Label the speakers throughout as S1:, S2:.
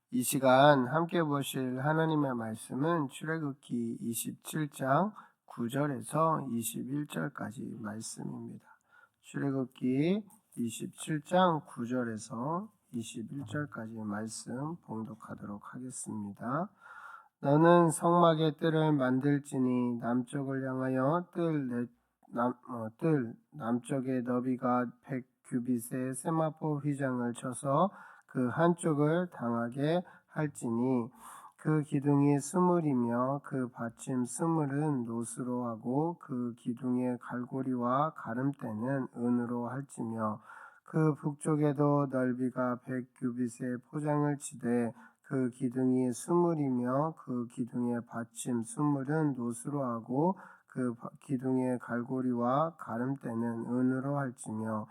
S1: 이 시간 함께 보실 하나님의 말씀은 출애굽기 27장 9절에서 21절까지 말씀입니다. 출애굽기 27장 9절에서 21절까지 말씀 봉독하도록 하겠습니다. 너는 성막의 뜰을 만들지니 남쪽을 향하여 뜰 남쪽의 너비가 100규빗의 세마포 휘장을 쳐서 그 한쪽을 당하게 할지니 그 기둥이 스물이며 그 받침 스물은 노스로 하고 그 기둥의 갈고리와 가름대는 은으로 할지며 그 북쪽에도 넓이가 100규빗의 포장을 치되 그 기둥이 스물이며 그 기둥의 받침 스물은 노스로 하고 그 기둥의 갈고리와 가름대는 은으로 할지며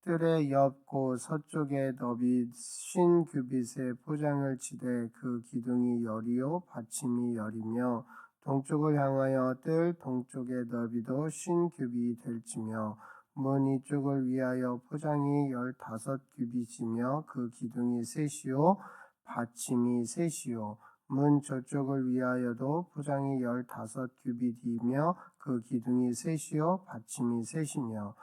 S1: 뜰의 옆 곧 서쪽에 너비 50규빗의 포장을 치되 그 기둥이 열이요 받침이 열이며 동쪽을 향하여 뜰 동쪽의 너비도 50규빗이 될지며 문 이쪽을 위하여 포장이 15규빗이며 그 기둥이 셋이요 받침이 셋이요 문 저쪽을 위하여도 포장이 15규빗이며 그 기둥이 셋이요 받침이 셋이며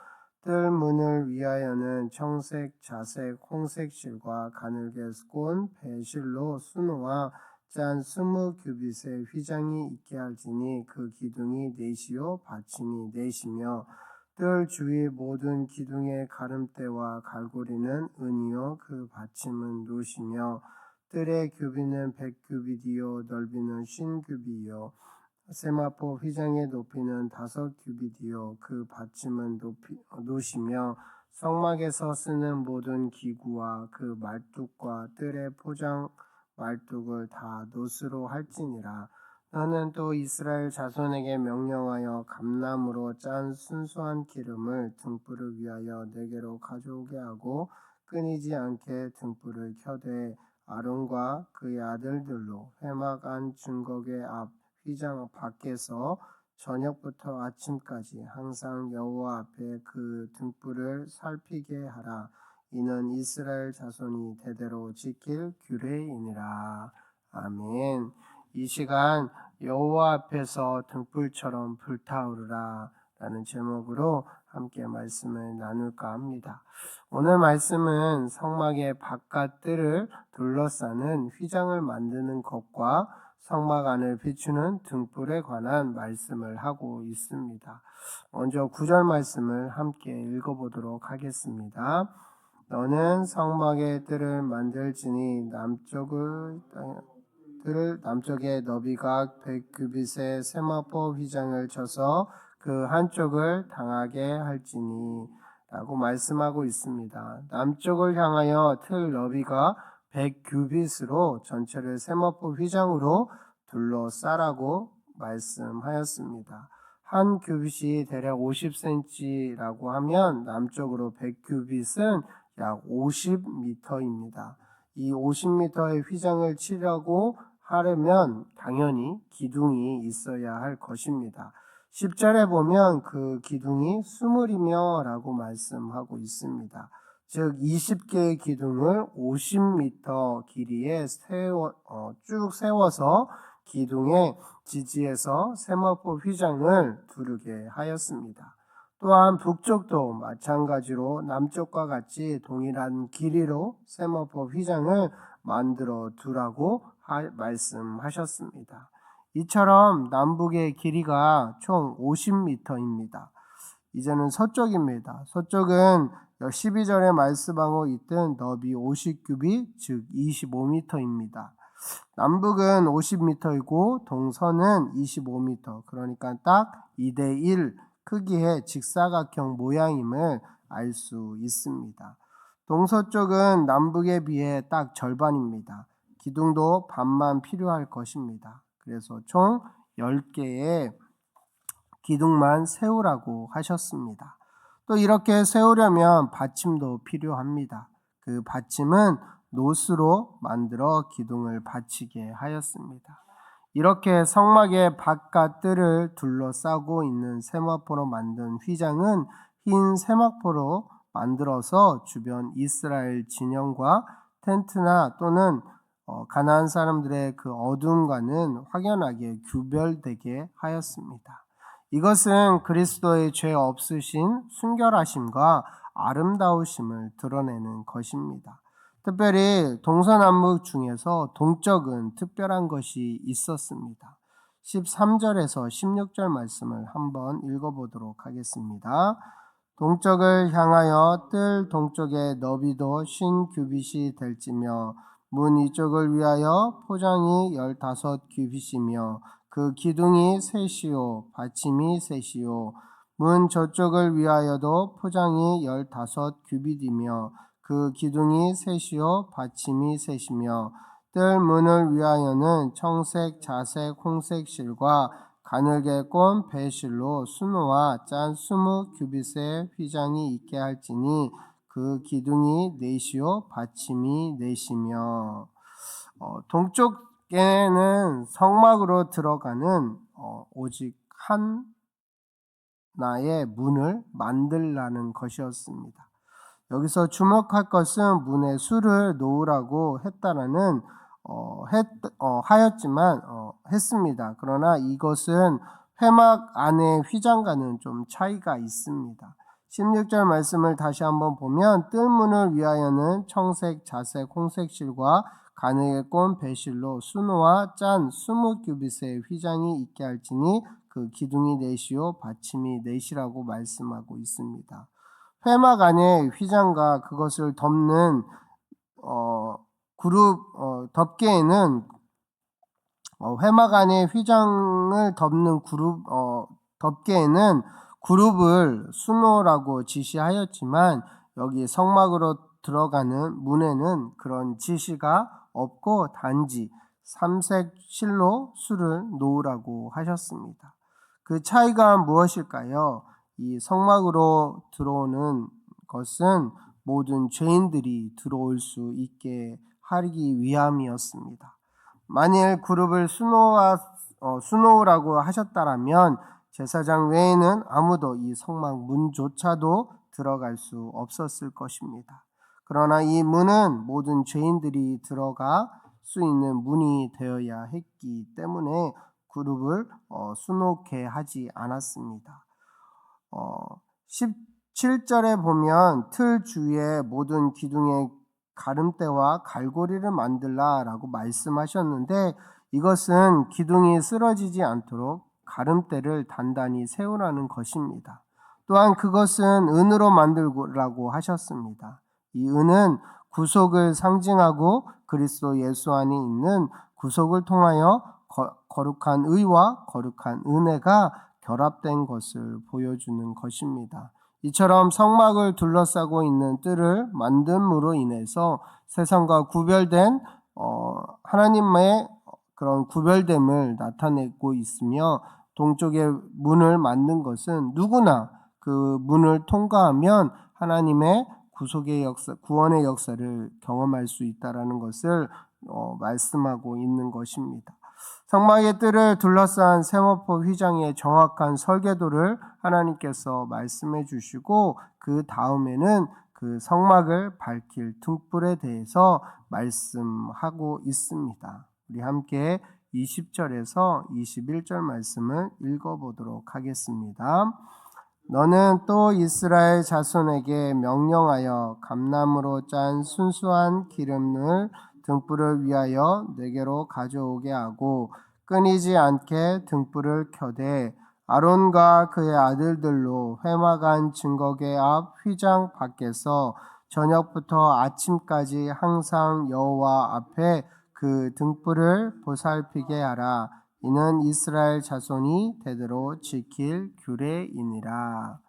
S1: 뜰 문을 위하여는 청색, 자색, 홍색 실과 가늘게 꼰 배실로 수놓아 짠 20규빗의 휘장이 있게 할지니 그 기둥이 넷이요 받침이 넷이며 뜰 주위 모든 기둥의 가름대와 갈고리는 은이요 그 받침은 노시며 뜰의 규빗은 100규빗이요 넓이는 50규빗이요 세마포 휘장의 높이는 5규빗이요 그 받침은 노시며 성막에서 쓰는 모든 기구와 그 말뚝과 뜰의 포장 말뚝을 다 노스로 할지니라. 너는 또 이스라엘 자손에게 명령하여 감나무로 짠 순수한 기름을 등불을 위하여 내게로 가져오게 하고 끊이지 않게 등불을 켜되 아론과 그의 아들들로 회막 안 증거궤 앞 휘장 밖에서 저녁부터 아침까지 항상 여호와 앞에 그 등불을 살피게 하라. 이는 이스라엘 자손이 대대로 지킬 규례이니라. 아멘. 이 시간 여호와 앞에서 등불처럼 불타오르라 라는 제목으로 함께 말씀을 나눌까 합니다. 오늘 말씀은 성막의 바깥 뜰을 둘러싸는 휘장을 만드는 것과 성막 안을 비추는 등불에 관한 말씀을 하고 있습니다. 먼저 9절 말씀을 함께 읽어보도록 하겠습니다. 너는 성막의 뜰을 만들지니 남쪽의 너비가 100규빗의 세마포 휘장을 쳐서 그 한쪽을 당하게 할지니 라고 말씀하고 있습니다. 남쪽을 향하여 틀 너비가 100규빗으로 전체를 세마포 휘장으로 둘러싸라고 말씀하였습니다. 한 규빗이 대략 50cm라고 하면 남쪽으로 100규빗은 약 50m입니다. 이 50m의 휘장을 치려고 하려면 당연히 기둥이 있어야 할 것입니다. 10절에 보면 그 기둥이 스물이며 라고 말씀하고 있습니다. 즉 20개의 기둥을 50m 길이에 쭉 세워서 기둥의 지지에서 세마포 휘장을 두르게 하였습니다. 또한 북쪽도 마찬가지로 남쪽과 같이 동일한 길이로 세마포 휘장을 만들어 두라고 말씀하셨습니다. 이처럼 남북의 길이가 총 50m입니다. 이제는 서쪽입니다. 서쪽은 12절에 말씀하고 있던 너비 50규빗 즉 25m입니다. 남북은 50m이고 동서는 25m 그러니까 딱 2대1 크기의 직사각형 모양임을 알 수 있습니다. 동서쪽은 남북에 비해 딱 절반입니다. 기둥도 반만 필요할 것입니다. 그래서 총 10개의 기둥만 세우라고 하셨습니다. 또 이렇게 세우려면 받침도 필요합니다. 그 받침은 노스로 만들어 기둥을 받치게 하였습니다. 이렇게 성막의 바깥 뜰을 둘러싸고 있는 세마포로 만든 휘장은 흰 세마포로 만들어서 주변 이스라엘 진영과 텐트나 또는 가나안 사람들의 그 어둠과는 확연하게 구별되게 하였습니다. 이것은 그리스도의 죄 없으신 순결하심과 아름다우심을 드러내는 것입니다. 특별히 동서남북 중에서 동쪽은 특별한 것이 있었습니다. 13절에서 16절 말씀을 한번 읽어보도록 하겠습니다. 동쪽을 향하여 뜰 동쪽의 너비도 50규빗이 될지며 문 이쪽을 위하여 포장이 15규빗이며 그 기둥이 셋이요 받침이 셋이요 문 저쪽을 위하여도 포장이 15규빗이며 그 기둥이 셋이요 받침이 셋이며 뜰 문을 위하여는 청색, 자색, 홍색 실과 가늘게 꼰 배실로 수놓아 짠 20규빗의 휘장이 있게 할지니 그 기둥이 넷이요 받침이 넷이며 동쪽에는 성막으로 들어가는 오직 하나의 문을 만들라는 것이었습니다. 여기서 주목할 것은 문에 수를 놓으라고 했다라는 하였지만 했습니다. 그러나 이것은 회막 안의 휘장과는 좀 차이가 있습니다. 16절 말씀을 다시 한번 보면 뜰문을 위하여는 청색, 자색, 홍색 실과 가늘게 꼰 배실로 수놓아 짠 20규빗의 휘장이 있게 할지니 그 기둥이 넷이요 받침이 넷이라고 말씀하고 있습니다. 회막 안의 휘장과 그것을 덮는 덮개에는 회막 안의 휘장을 덮는 덮개에는 그룹을 수놓으라고 지시하였지만 여기 성막으로 들어가는 문에는 그런 지시가 없고 단지 삼색 실로 수를 놓으라고 하셨습니다. 그 차이가 무엇일까요? 이 성막으로 들어오는 것은 모든 죄인들이 들어올 수 있게 하기 위함이었습니다. 만일 그룹을 수놓으라고 하셨다면 제사장 외에는 아무도 이 성막 문조차도 들어갈 수 없었을 것입니다. 그러나 이 문은 모든 죄인들이 들어갈 수 있는 문이 되어야 했기 때문에 그룹을 수놓게 하지 않았습니다. 17절에 보면 틀 주위에 모든 기둥에 가름대와 갈고리를 만들라라고 말씀하셨는데 이것은 기둥이 쓰러지지 않도록 가름대를 단단히 세우라는 것입니다. 또한 그것은 은으로 만들라고 하셨습니다. 이 은은 구속을 상징하고 그리스도 예수 안에 있는 구속을 통하여 거룩한 의와 거룩한 은혜가 결합된 것을 보여주는 것입니다. 이처럼 성막을 둘러싸고 있는 뜰을 만듦으로 인해서 세상과 구별된 하나님의 그런 구별됨을 나타내고 있으며 동쪽의 문을 만든 것은 누구나 그 문을 통과하면 하나님의 구속의 역사, 구원의 역사를 경험할 수 있다라는 것을 말씀하고 있는 것입니다. 성막의 뜰을 둘러싼 세마포 휘장의 정확한 설계도를 하나님께서 말씀해 주시고 그 다음에는 그 성막을 밝힐 등불에 대해서 말씀하고 있습니다. 우리 함께 20절에서 21절 말씀을 읽어보도록 하겠습니다. 너는 또 이스라엘 자손에게 명령하여 감나무로 짠 순수한 기름을 등불을 위하여 내게로 가져오게 하고 끊이지 않게 등불을 켜되 아론과 그의 아들들로 회막 안 증거궤 앞 휘장 밖에서 저녁부터 아침까지 항상 여호와 앞에 그 등불을 보살피게 하라. 이는 이스라엘 자손이 대대로 지킬 규례이니라.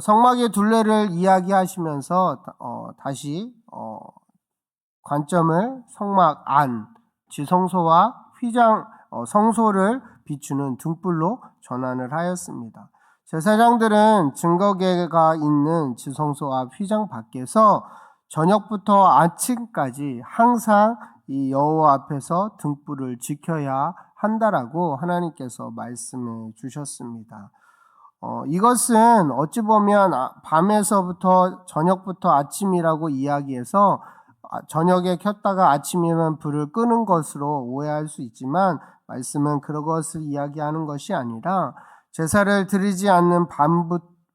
S1: 성막의 둘레를 이야기하시면서 다시 관점을 성막 안, 지성소와 휘장, 성소를 비추는 등불로 전환을 하였습니다. 제사장들은 증거궤가 있는 지성소 앞 휘장 밖에서 저녁부터 아침까지 항상 이 여호와 앞에서 등불을 지켜야 한다라고 하나님께서 말씀해 주셨습니다. 이것은 어찌 보면 밤에서부터 저녁부터 아침이라고 이야기해서 저녁에 켰다가 아침이면 불을 끄는 것으로 오해할 수 있지만 말씀은 그것을 이야기하는 것이 아니라 제사를 드리지 않는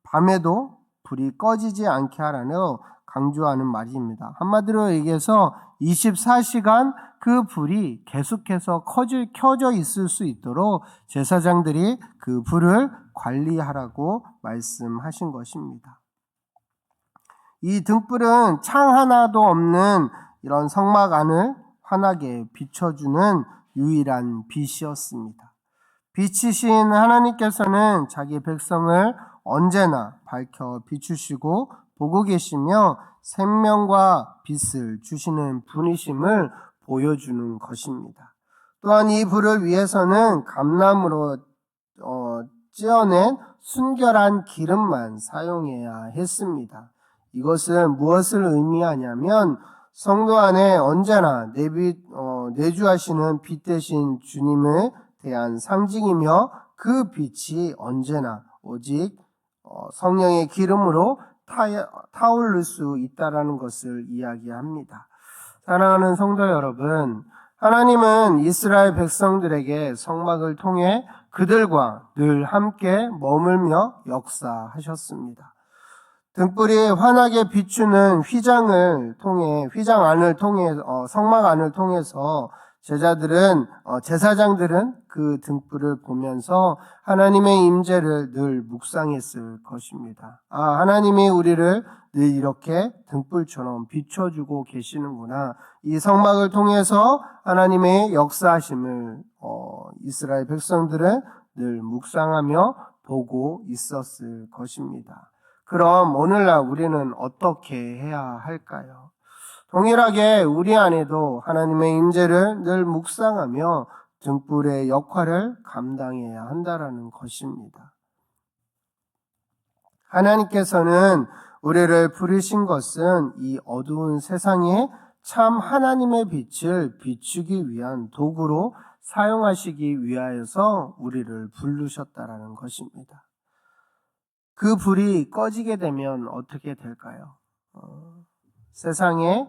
S1: 밤에도 불이 꺼지지 않게 하라는 강조하는 말입니다. 한마디로 얘기해서 24시간 그 불이 계속해서 켜져 있을 수 있도록 제사장들이 그 불을 관리하라고 말씀하신 것입니다. 이 등불은 창 하나도 없는 이런 성막 안을 환하게 비춰주는 유일한 빛이었습니다. 빛이신 하나님께서는 자기 백성을 언제나 밝혀 비추시고 보고 계시며 생명과 빛을 주시는 분이심을 보여주는 것입니다. 또한 이 불을 위해서는 감나무로 찧어낸 순결한 기름만 사용해야 했습니다. 이것은 무엇을 의미하냐면 성도 안에 언제나 내주하시는 빛 대신 주님에 대한 상징이며 그 빛이 언제나 오직 성령의 기름으로 타오를 수 있다라는 것을 이야기합니다. 사랑하는 성도 여러분, 하나님은 이스라엘 백성들에게 성막을 통해 그들과 늘 함께 머물며 역사하셨습니다. 등불이 환하게 비추는 휘장 안을 통해 성막 안을 통해서 제사장들은 그 등불을 보면서 하나님의 임재를 늘 묵상했을 것입니다. 하나님이 우리를 늘 이렇게 등불처럼 비춰주고 계시는구나. 이 성막을 통해서 하나님의 역사하심을 이스라엘 백성들은 늘 묵상하며 보고 있었을 것입니다. 그럼 오늘날 우리는 어떻게 해야 할까요? 동일하게 우리 안에도 하나님의 임재를 늘 묵상하며 등불의 역할을 감당해야 한다는 것입니다. 하나님께서는 우리를 부르신 것은 이 어두운 세상에 참 하나님의 빛을 비추기 위한 도구로 사용하시기 위하여서 우리를 부르셨다라는 것입니다. 그 불이 꺼지게 되면 어떻게 될까요? 세상에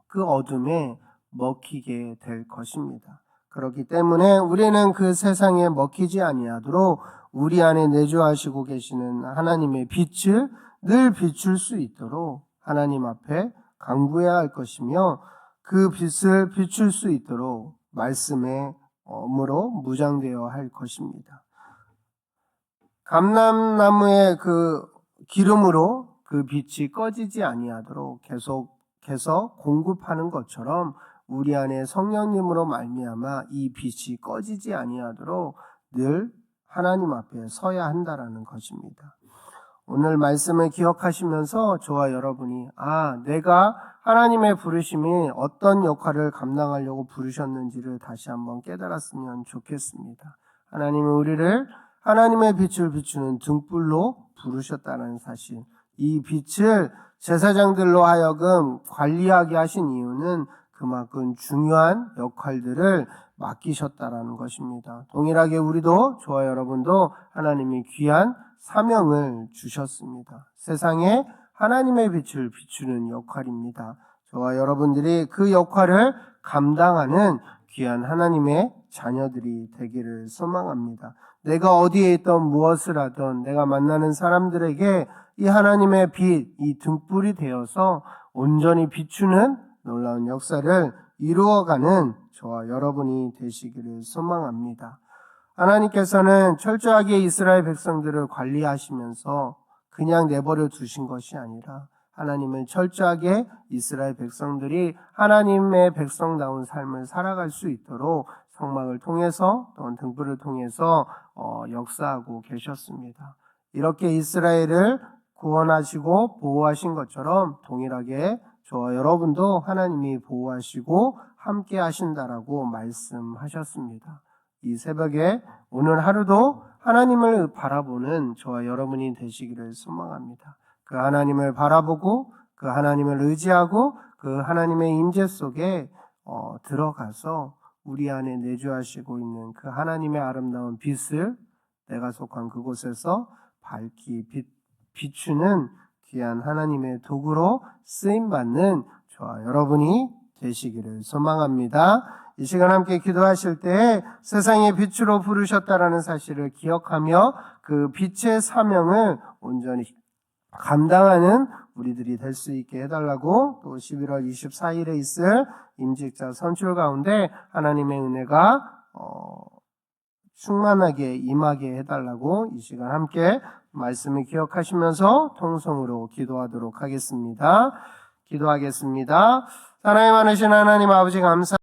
S1: 그 어둠에 먹히게 될 것입니다. 그렇기 때문에 우리는 그 세상에 먹히지 아니하도록 우리 안에 내주하시고 계시는 하나님의 빛을 늘 비출 수 있도록 하나님 앞에 간구해야 할 것이며 그 빛을 비출 수 있도록 말씀의 엄으로 무장되어야 할 것입니다. 감람나무의 그 기름으로 그 빛이 꺼지지 아니하도록 계속해서 공급하는 것처럼 우리 안에 성령님으로 말미암아 이 빛이 꺼지지 아니하도록 늘 하나님 앞에 서야 한다라는 것입니다. 오늘 말씀을 기억하시면서 저와 여러분이 내가 하나님의 부르심이 어떤 역할을 감당하려고 부르셨는지를 다시 한번 깨달았으면 좋겠습니다. 하나님은 우리를 하나님의 빛을 비추는 등불로 부르셨다는 사실, 이 빛을 제사장들로 하여금 관리하게 하신 이유는 그만큼 중요한 역할들을 맡기셨다라는 것입니다. 동일하게 우리도, 저와 여러분도 하나님이 귀한 사명을 주셨습니다. 세상에 하나님의 빛을 비추는 역할입니다. 저와 여러분들이 그 역할을 감당하는 귀한 하나님의 자녀들이 되기를 소망합니다. 내가 어디에 있던 무엇을 하던 내가 만나는 사람들에게 이 하나님의 빛, 이 등불이 되어서 온전히 비추는 놀라운 역사를 이루어가는 저와 여러분이 되시기를 소망합니다. 하나님께서는 철저하게 이스라엘 백성들을 관리하시면서 그냥 내버려 두신 것이 아니라 하나님은 철저하게 이스라엘 백성들이 하나님의 백성다운 삶을 살아갈 수 있도록 성막을 통해서 또는 등불을 통해서 역사하고 계셨습니다. 이렇게 이스라엘을 구원하시고 보호하신 것처럼 동일하게 저와 여러분도 하나님이 보호하시고 함께 하신다라고 말씀하셨습니다. 이 새벽에 오늘 하루도 하나님을 바라보는 저와 여러분이 되시기를 소망합니다. 그 하나님을 바라보고 그 하나님을 의지하고 그 하나님의 임재 속에 들어가서 우리 안에 내주하시고 있는 그 하나님의 아름다운 빛을 내가 속한 그곳에서 밝히 비추는 귀한 하나님의 도구로 쓰임받는 저와 여러분이 되시기를 소망합니다. 이 시간 함께 기도하실 때 세상의 빛으로 부르셨다라는 사실을 기억하며 그 빛의 사명을 온전히 감당하는 우리들이 될 수 있게 해달라고, 또 11월 24일에 있을 임직자 선출 가운데 하나님의 은혜가 충만하게 임하게 해달라고 이 시간 함께 말씀을 기억하시면서 통성으로 기도하도록 하겠습니다. 기도하겠습니다. 사랑이 많으신 하나님 아버지 감사합니다.